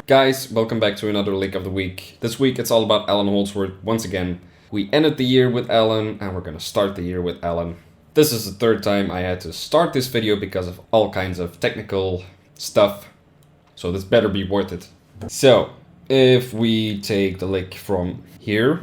Guys, welcome back to another lick of the week. This week it's all about Allan Holdsworth once again. We ended the year with Allan and we're gonna start the year with Allan. This is the third time I had to start this video because of all kinds of technical stuff. So this better be worth it. So, if we take the lick from here.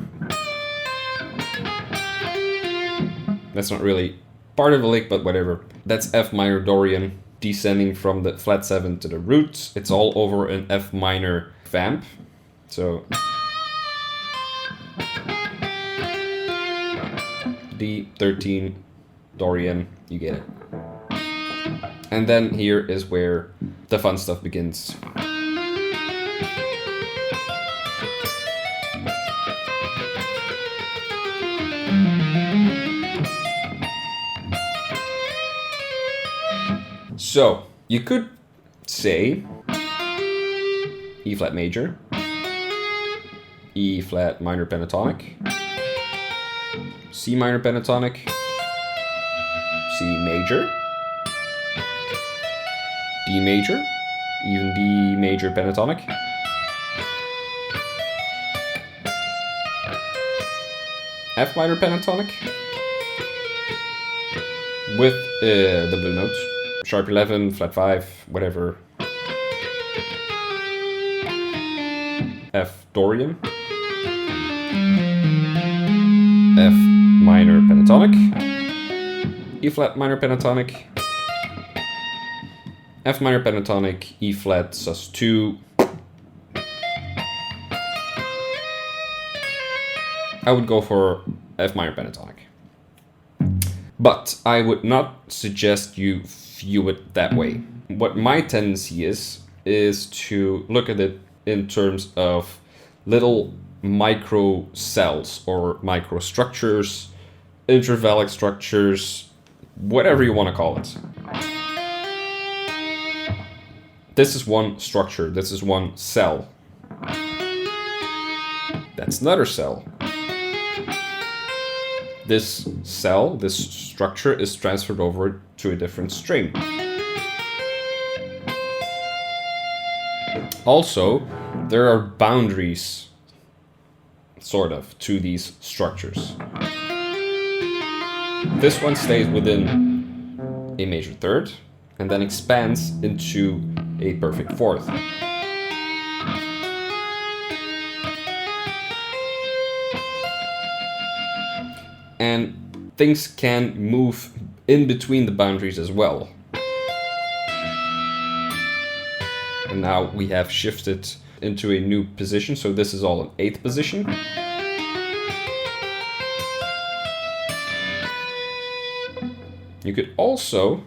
That's not really part of a lick, but whatever. That's F minor Dorian, descending from the flat 7 to the root. It's all over an F minor vamp. So D13 Dorian, you get it. And then here is where the fun stuff begins. So, you could say E flat major, E flat minor pentatonic, C minor pentatonic, C major, D major, even D major pentatonic, F minor pentatonic, with the blue notes. Sharp 11, flat 5, whatever. F Dorian. F minor pentatonic. E flat minor pentatonic. F minor pentatonic, E flat sus2. I would go for F minor pentatonic. But I would not suggest you view it that way. What my tendency is to look at it in terms of little micro cells or microstructures, intervallic structures, whatever you want to call it. This is one structure, this is one cell. That's another cell. This cell, this structure is transferred over to a different string. Also, there are boundaries, sort of, to these structures. This one stays within a major third and then expands into a perfect fourth. And things can move in between the boundaries as well. And now we have shifted into a new position, so this is all an 8th position. You could also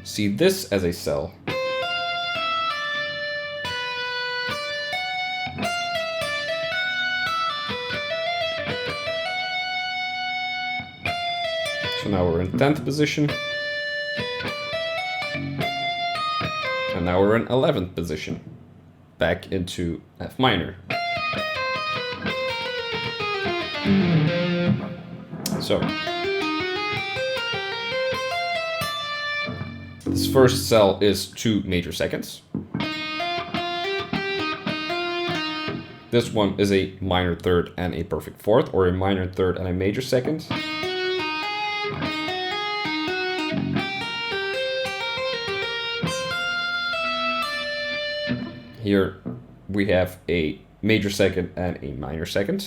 see this as a cell. So now we're in 10th position. And now we're in 11th position. Back into F minor. So this first cell is 2 major seconds. This one is a minor third and a perfect fourth, or a minor third and a major second. Here we have a major second and a minor second.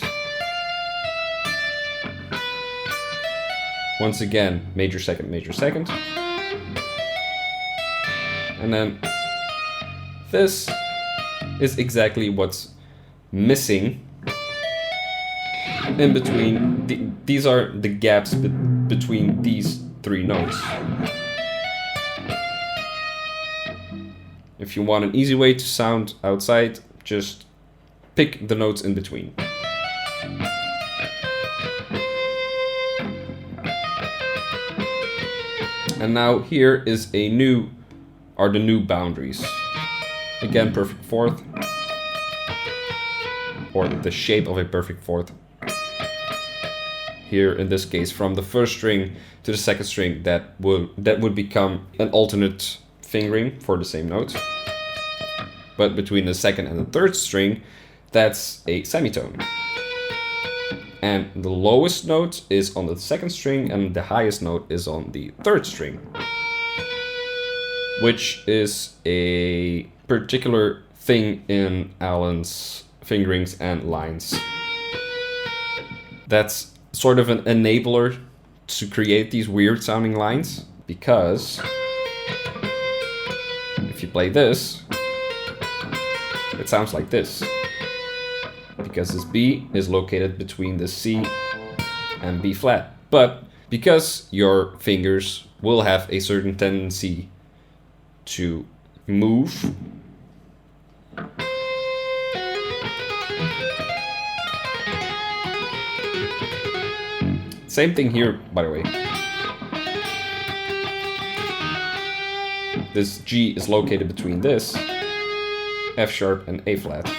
Once again, major second, major second. And then this is exactly what's missing in between. These are the gaps between these 3 notes. If you want an easy way to sound outside, just pick the notes in between. And now here is the new boundaries. Again, perfect fourth, or the shape of a perfect fourth. Here, in this case, from the first string to the second string, that would become an alternate fingering for the same note. But between the second and the third string, that's a semitone. And the lowest note is on the second string and the highest note is on the third string, which is a particular thing in Allan's fingerings and lines. That's sort of an enabler to create these weird sounding lines, because if you play this, it sounds like this. Because this B is located between the C and B flat. But because your fingers will have a certain tendency to move, same thing here, by the way. This G is located between this F sharp and A flat.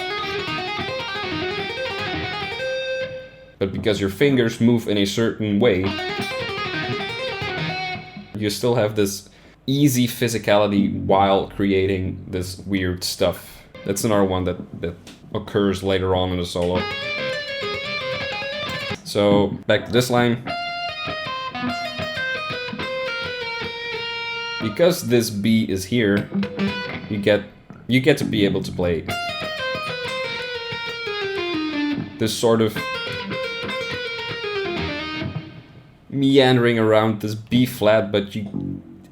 But because your fingers move in a certain way, you still have this easy physicality while creating this weird stuff. That's another one that occurs later on in the solo. So back to this line. Because this B is here, you get to be able to play this sort of meandering around this B flat, but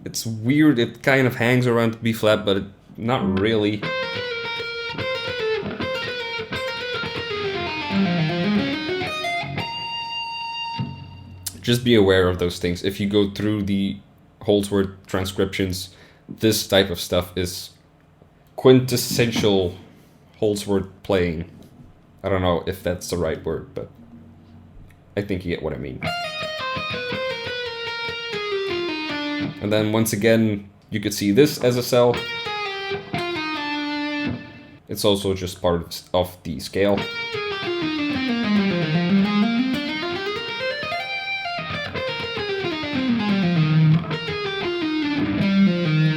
it's weird. It kind of hangs around the B flat, but not really. Just be aware of those things. If you go through the Holdsworth transcriptions, this type of stuff is quintessential Holdsworth playing. I don't know if that's the right word, but I think you get what I mean. And then once again, you could see this as a cell. It's also just part of the scale.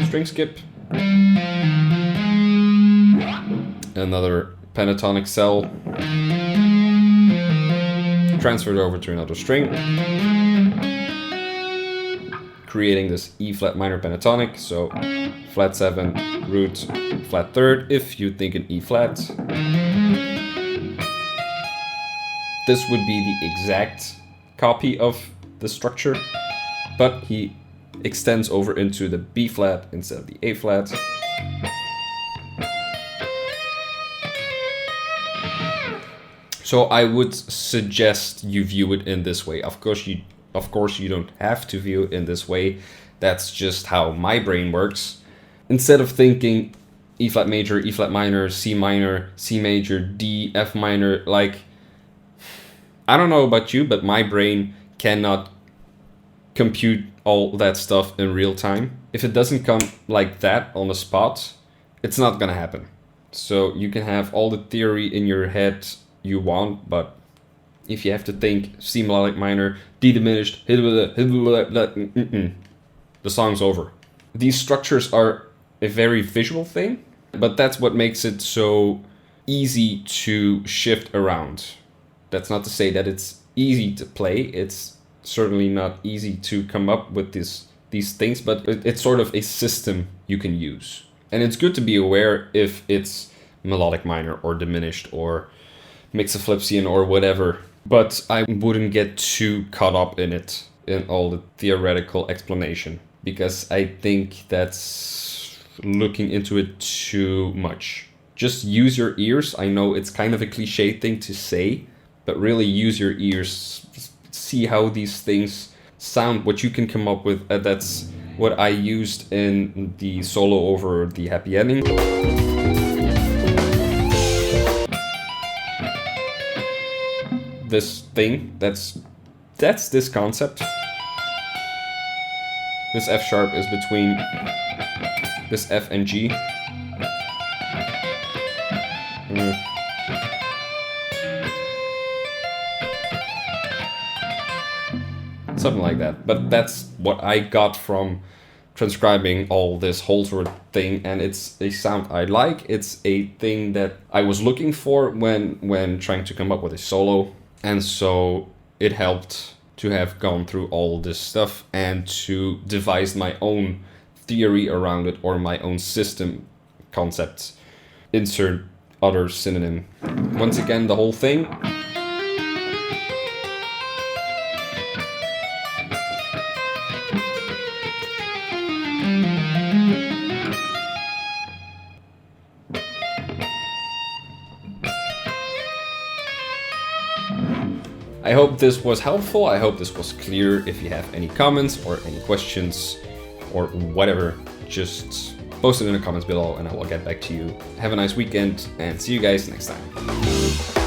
String skip. Another pentatonic cell. Transferred over to another string, creating this E flat minor pentatonic. So flat 7, root, flat third, if you think an E flat. This would be the exact copy of the structure, but he extends over into the B flat instead of the A flat. So I would suggest you view it in this way. Of course you don't have to view it in this way. That's just how my brain works. Instead of thinking E flat major, E flat minor, C major, D, F minor, like, I don't know about you, but my brain cannot compute all that stuff in real time. If it doesn't come like that on the spot, it's not gonna happen. So you can have all the theory in your head you want, but if you have to think C melodic minor, D diminished, the song's over. These structures are a very visual thing, but that's what makes it so easy to shift around. That's not to say that it's easy to play. It's certainly not easy to come up with these things, but it's sort of a system you can use. And it's good to be aware if it's melodic minor or diminished or mixoflipsian or whatever, but I wouldn't get too caught up in it, in all the theoretical explanation, because I think that's looking into it too much. Just use your ears. I know it's kind of a cliche thing to say, but really use your ears. See how these things sound, what you can come up with. That's what I used in the solo over the happy ending. This thing, that's this concept. This F sharp is between this F and G. Something like that. But that's what I got from transcribing all this Holdsworth thing, and it's a sound I like. It's a thing that I was looking for when trying to come up with a solo, and so it helped to have gone through all this stuff and to devise my own theory around it, or my own system concepts. Insert other synonym. Once again, the whole thing. I hope this was helpful. I hope this was clear. If you have any comments or any questions or whatever, just post it in the comments below and I will get back to you. Have a nice weekend and see you guys next time.